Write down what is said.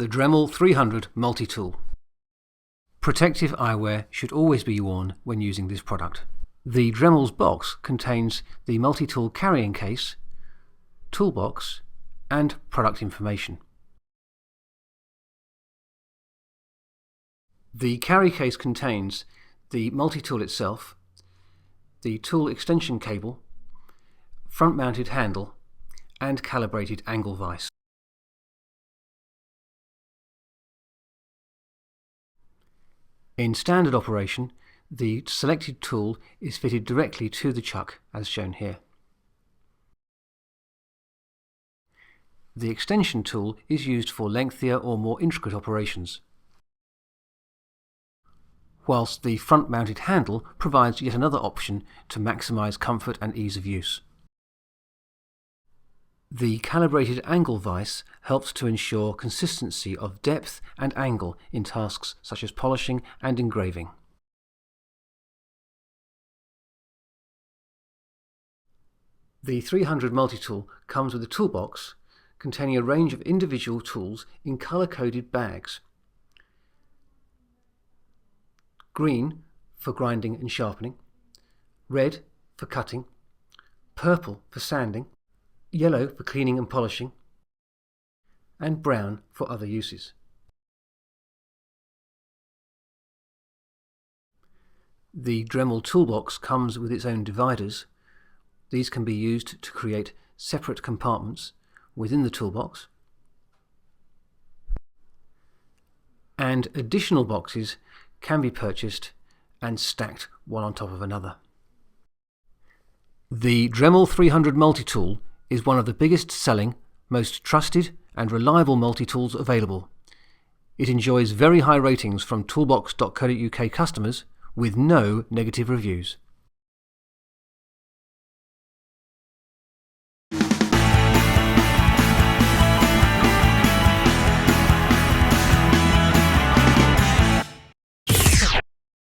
The Dremel 300 multi-tool. Protective eyewear should always be worn when using this product. The Dremel's box contains the multi-tool carrying case, toolbox and product information. The carry case contains the multi-tool itself, the tool extension cable, front-mounted handle and calibrated angle vise. In standard operation, the selected tool is fitted directly to the chuck as shown here. The extension tool is used for lengthier or more intricate operations, whilst the front-mounted handle provides yet another option to maximise comfort and ease of use. The calibrated angle vise helps to ensure consistency of depth and angle in tasks such as polishing and engraving. The 300 multi-tool comes with a toolbox containing a range of individual tools in colour-coded bags. Green for grinding and sharpening, red for cutting, purple for sanding, yellow for cleaning and polishing, and brown for other uses. The Dremel toolbox comes with its own dividers. These can be used to create separate compartments within the toolbox, and additional boxes can be purchased and stacked one on top of another. The Dremel 300 multi-tool is one of the biggest selling, most trusted and reliable multi-tools available. It enjoys very high ratings from toolbox.co.uk customers with no negative reviews.